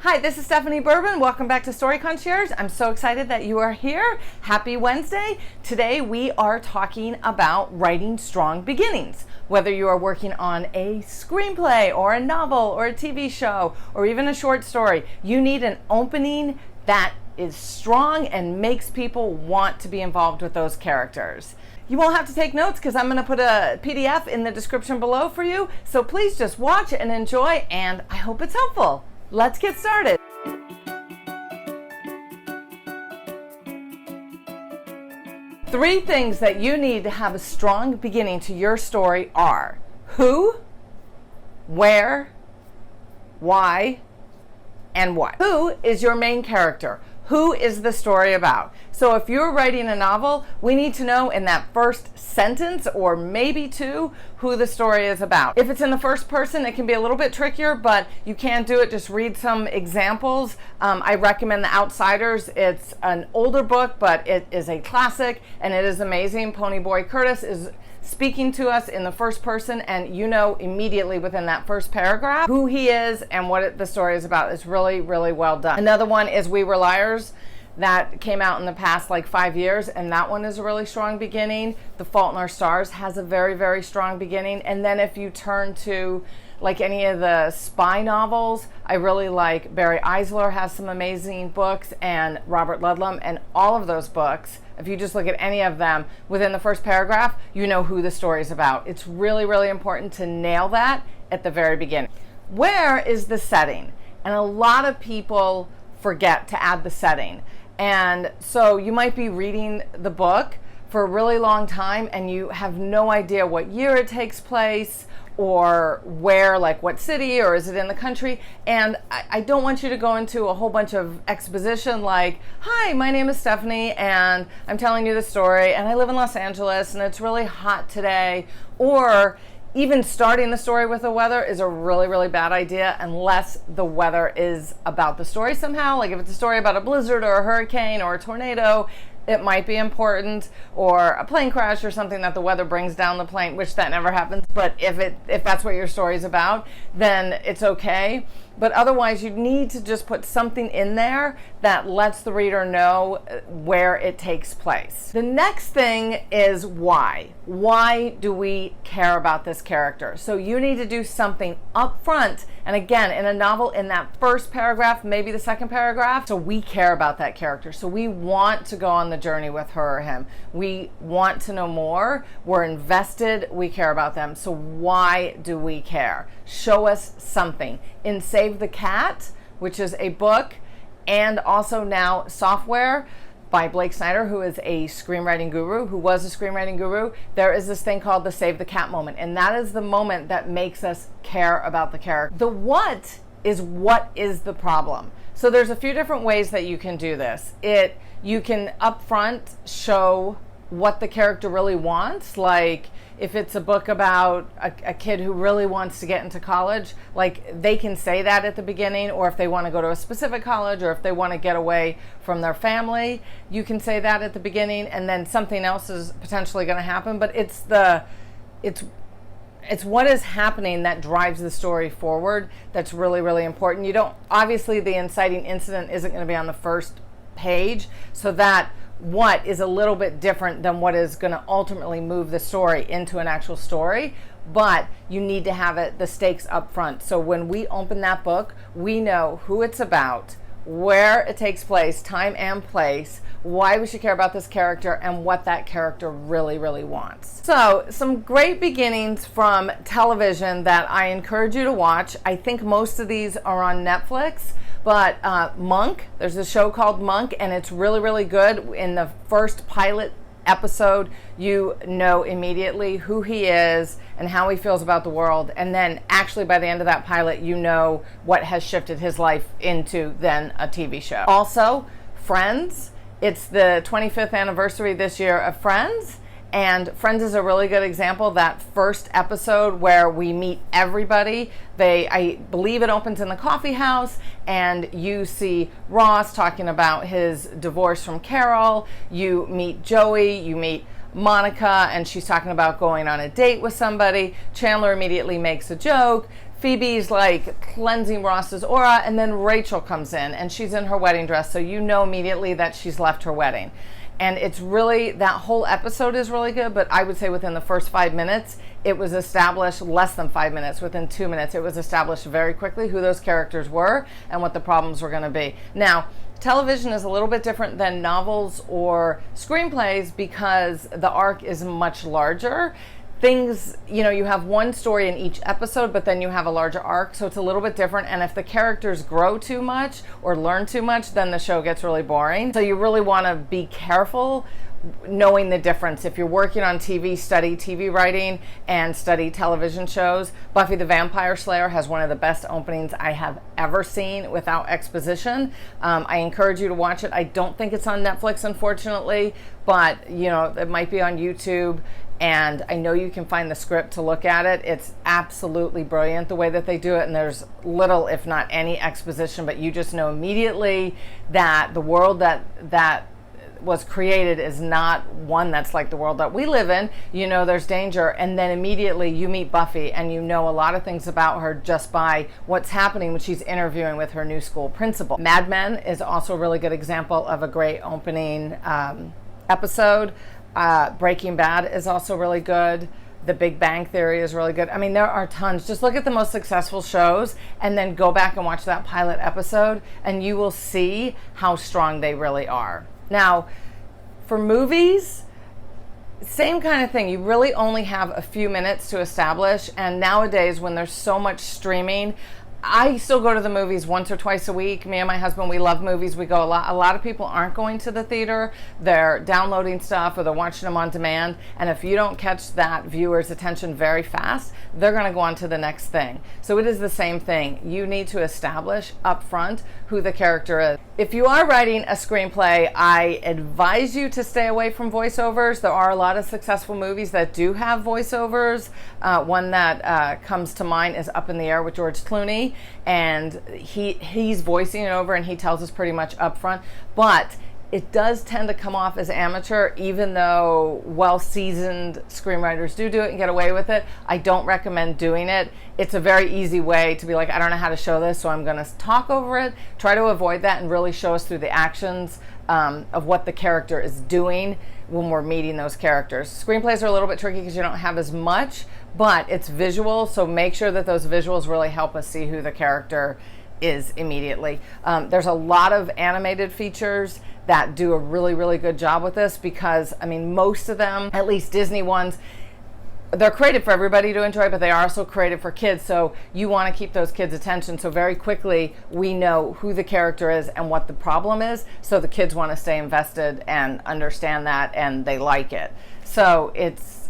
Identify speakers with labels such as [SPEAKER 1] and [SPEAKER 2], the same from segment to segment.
[SPEAKER 1] Hi, this is Stephanie Bourbon. Welcome back to Story Concierge. I'm so excited that you are here. Happy Wednesday. Today we are talking about writing strong beginnings. Whether you are working on a screenplay or a novel or a TV show or even a short story, you need an opening that is strong and makes people want to be involved with those characters. You won't have to take notes because I'm going to put a PDF in the description below for you. So please just watch and enjoy, and I hope it's helpful. Let's get started. Three things that you need to have a strong beginning to your story are who, where, why, and what. Who is your main character? Who is the story about? So if you're writing a novel, we need to know in that first sentence or maybe two who the story is about. If it's in the first person, it can be a little bit trickier, but you can do it. Just read some examples. I recommend The Outsiders. It's an older book, but it is a classic and it is amazing. Ponyboy Curtis is speaking to us in the first person, and you know immediately within that first paragraph who he is and what the story is about. It's really, really well done. Another one is We Were Liars. That came out in the past like 5 years, and that one is a really strong beginning. The Fault in Our Stars has a very, very strong beginning. And then if you turn to like any of the spy novels, I really like Barry Eisler has some amazing books, and Robert Ludlum, and all of those books, if you just look at any of them, within the first paragraph, you know who the story is about. It's really, really important to nail that at the very beginning. Where is the setting? And a lot of people forget to add the setting. And so you might be reading the book for a really long time and you have no idea what year it takes place or where, like what city, or is it in the country? And I don't want you to go into a whole bunch of exposition like, hi, my name is Stephanie and I'm telling you the story and I live in Los Angeles and it's really hot today. Or even starting the story with the weather is a really, really bad idea unless the weather is about the story somehow. Like if it's a story about a blizzard or a hurricane or a tornado, it might be important, or a plane crash or something that the weather brings down the plane, which that never happens. But if that's what your story is about, then it's okay. But otherwise, you need to just put something in there that lets the reader know where it takes place. The next thing is why. Why do we care about this character? So you need to do something up front. And again, in a novel, in that first paragraph, maybe the second paragraph, so we care about that character. So we want to go on the journey with her or him. We want to know more. We're invested. We care about them. So why do we care? Show us something. In Save the Cat, which is a book and also now software by Blake Snyder, who is a screenwriting guru, who was a screenwriting guru, there is this thing called the Save the Cat moment. And that is the moment that makes us care about the character. The what is the problem? So there's a few different ways that you can do this. You can upfront show what the character really wants, like if it's a book about a kid who really wants to get into college, like they can say that at the beginning, or if they want to go to a specific college, or if they want to get away from their family, you can say that at the beginning, and then something else is potentially going to happen. But it's what is happening that drives the story forward that's really, really important. You don't, obviously the inciting incident isn't going to be on the first page, so that what is a little bit different than what is going to ultimately move the story into an actual story, but you need to have the stakes up front. So when we open that book, we know who it's about, where it takes place, time and place, why we should care about this character, and what that character really, really wants. So some great beginnings from television that I encourage you to watch. I think most of these are on Netflix. But Monk, there's a show called Monk, and it's really, really good. In the first pilot episode, you know immediately who he is and how he feels about the world. And then actually by the end of that pilot, you know what has shifted his life into then a TV show. Also, Friends. It's the 25th anniversary this year of Friends. And Friends is a really good example. That first episode where we meet everybody, I believe it opens in the coffee house, and you see Ross talking about his divorce from Carol. You meet Joey, you meet Monica, and she's talking about going on a date with somebody. Chandler immediately makes a joke. Phoebe's like cleansing Ross's aura, and then Rachel comes in and she's in her wedding dress, so you know immediately that she's left her wedding. And it's really, that whole episode is really good, but I would say within the first 5 minutes, it was established, less than 5 minutes, within 2 minutes, it was established very quickly who those characters were and what the problems were going to be. Now, television is a little bit different than novels or screenplays because the arc is much larger. Things, you know, you have one story in each episode, but then you have a larger arc, so it's a little bit different. And if the characters grow too much or learn too much, then the show gets really boring. So you really want to be careful knowing the difference. If you're working on TV, study TV writing and study television shows. Buffy the Vampire Slayer has one of the best openings I have ever seen without exposition. I encourage you to watch it. I don't think it's on Netflix, unfortunately, but you know, it might be on YouTube. And I know you can find the script to look at it. It's absolutely brilliant the way that they do it, and there's little, if not any, exposition, but you just know immediately that the world that was created is not one that's like the world that we live in. You know there's danger, and then immediately you meet Buffy and you know a lot of things about her just by what's happening when she's interviewing with her new school principal. Mad Men is also a really good example of a great opening episode. Breaking Bad is also really good. The Big Bang Theory is really good. I mean, there are tons. Just look at the most successful shows and then go back and watch that pilot episode and you will see how strong they really are. Now, for movies, same kind of thing. You really only have a few minutes to establish, and nowadays when there's so much streaming, I still go to the movies once or twice a week. Me and my husband, we love movies. We go a lot. A lot of people aren't going to the theater. They're downloading stuff or they're watching them on demand. And if you don't catch that viewer's attention very fast, they're going to go on to the next thing. So it is the same thing. You need to establish up front who the character is. If you are writing a screenplay, I advise you to stay away from voiceovers. There are a lot of successful movies that do have voiceovers. One that comes to mind is Up in the Air with George Clooney, and he's voicing it over and he tells us pretty much up front. But it does tend to come off as amateur, even though well-seasoned screenwriters do it and get away with it. I don't recommend doing it. It's a very easy way to be like, I don't know how to show this, so I'm going to talk over it. Try to avoid that and really show us through the actions of what the character is doing when we're meeting those characters. Screenplays are a little bit tricky because you don't have as much, but it's visual, so make sure that those visuals really help us see who the character is immediately. There's a lot of animated features that do a really, really good job with this because, I mean, most of them, at least Disney ones, they're created for everybody to enjoy, but they are also created for kids, so you want to keep those kids' attention. So very quickly, we know who the character is and what the problem is, so the kids want to stay invested and understand that, and they like it. So it's,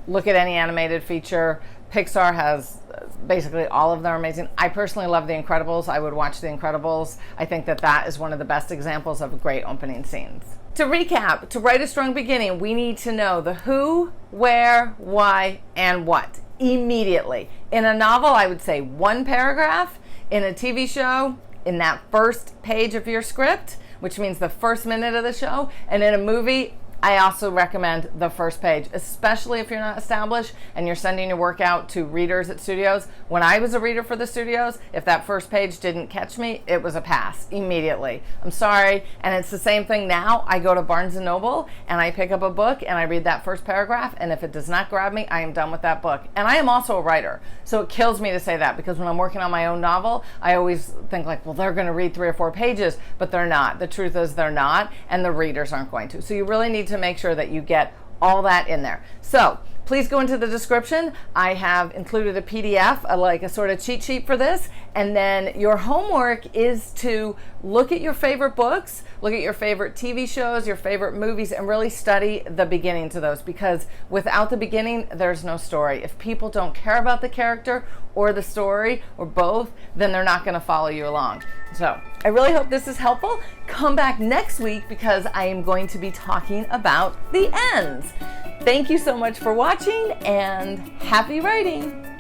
[SPEAKER 1] look at any animated feature. Pixar has basically all of them are amazing. I personally love The Incredibles. I would watch The Incredibles. I think that is one of the best examples of great opening scenes. To recap, to write a strong beginning, we need to know the who, where, why, and what immediately. In a novel, I would say one paragraph. In a TV show, in that first page of your script, which means the first minute of the show. And in a movie, I also recommend the first page, especially if you're not established and you're sending your work out to readers at studios. When I was a reader for the studios, if that first page didn't catch me, it was a pass immediately. I'm sorry. And it's the same thing now. I go to Barnes & Noble and I pick up a book and I read that first paragraph, and if it does not grab me, I am done with that book. And I am also a writer, so it kills me to say that because when I'm working on my own novel, I always think like, well, they're going to read 3 or 4 pages, but they're not. The truth is they're not, and the readers aren't going to. So you really need to make sure that you get all that in there. So please go into the description. I have included a PDF, like a sort of cheat sheet for this. And then your homework is to look at your favorite books, look at your favorite TV shows, your favorite movies, and really study the beginning to those, because without the beginning, there's no story. If people don't care about the character or the story or both, then they're not going to follow you along. So I really hope this is helpful. Come back next week because I am going to be talking about the ends. Thank you so much for watching, and happy writing.